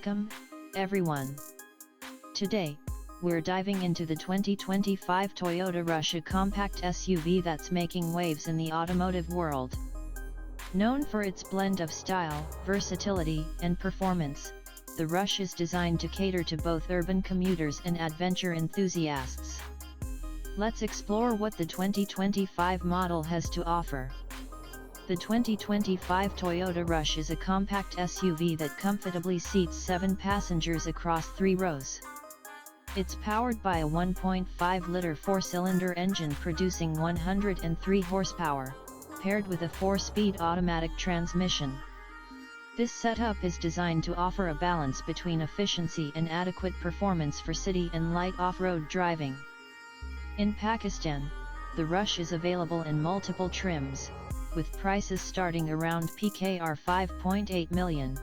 Welcome, everyone. Today, we're diving into the 2025 Toyota Rush, a compact SUV that's making waves in the automotive world. Known for its blend of style, versatility, and performance, the Rush is designed to cater to both urban commuters and adventure enthusiasts. Let's explore what the 2025 model has to offer. The 2025 Toyota Rush is a compact SUV that comfortably seats 7 passengers across 3 rows. It's powered by a 1.5-liter 4-cylinder engine producing 103 horsepower, paired with a 4-speed automatic transmission. This setup is designed to offer a balance between efficiency and adequate performance for city and light off-road driving. In Pakistan, the Rush is available in multiple trims, with prices starting around Pkr 5.8 million.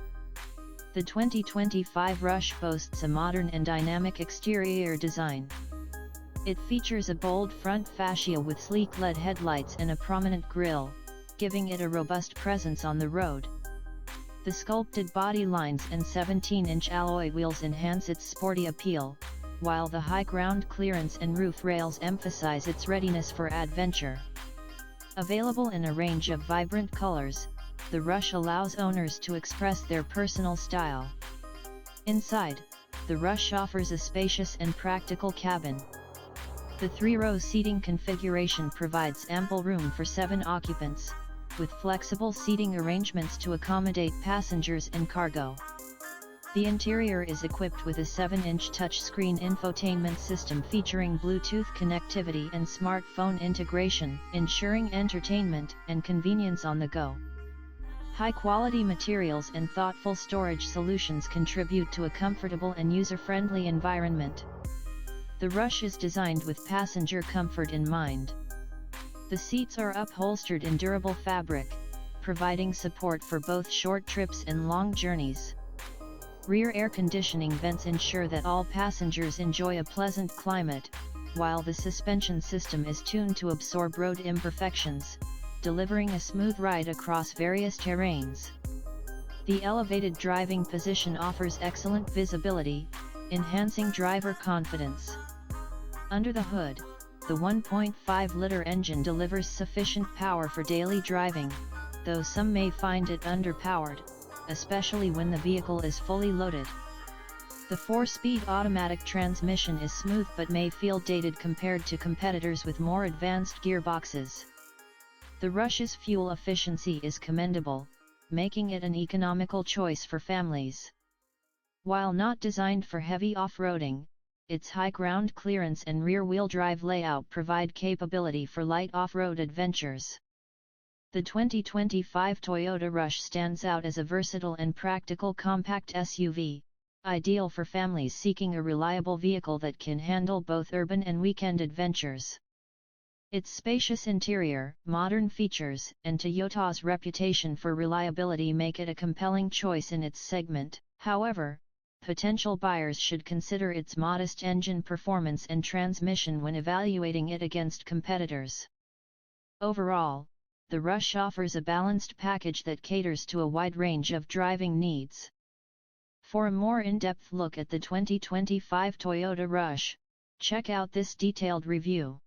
The 2025 Rush boasts a modern and dynamic exterior design. It features a bold front fascia with sleek LED headlights and a prominent grille, giving it a robust presence on the road. The sculpted body lines and 17-inch alloy wheels enhance its sporty appeal, while the high ground clearance and roof rails emphasize its readiness for adventure. Available in a range of vibrant colors, the Rush allows owners to express their personal style. Inside, the Rush offers a spacious and practical cabin. The 3-row seating configuration provides ample room for 7 occupants, with flexible seating arrangements to accommodate passengers and cargo. The interior is equipped with a 7-inch touchscreen infotainment system featuring Bluetooth connectivity and smartphone integration, ensuring entertainment and convenience on the go. High-quality materials and thoughtful storage solutions contribute to a comfortable and user-friendly environment. The Rush is designed with passenger comfort in mind. The seats are upholstered in durable fabric, providing support for both short trips and long journeys. Rear air conditioning vents ensure that all passengers enjoy a pleasant climate, while the suspension system is tuned to absorb road imperfections, delivering a smooth ride across various terrains. The elevated driving position offers excellent visibility, enhancing driver confidence. Under the hood, the 1.5-liter engine delivers sufficient power for daily driving, though some may find it underpowered, especially when the vehicle is fully loaded. The 4-speed automatic transmission is smooth but may feel dated compared to competitors with more advanced gearboxes. The Rush's fuel efficiency is commendable, making it an economical choice for families. While not designed for heavy off-roading, its high ground clearance and rear-wheel drive layout provide capability for light off-road adventures. The 2025 Toyota Rush stands out as a versatile and practical compact SUV, ideal for families seeking a reliable vehicle that can handle both urban and weekend adventures. Its spacious interior, modern features, and Toyota's reputation for reliability make it a compelling choice in its segment. However, potential buyers should consider its modest engine performance and transmission when evaluating it against competitors. Overall, the Rush offers a balanced package that caters to a wide range of driving needs. For a more in-depth look at the 2025 Toyota Rush, check out this detailed review.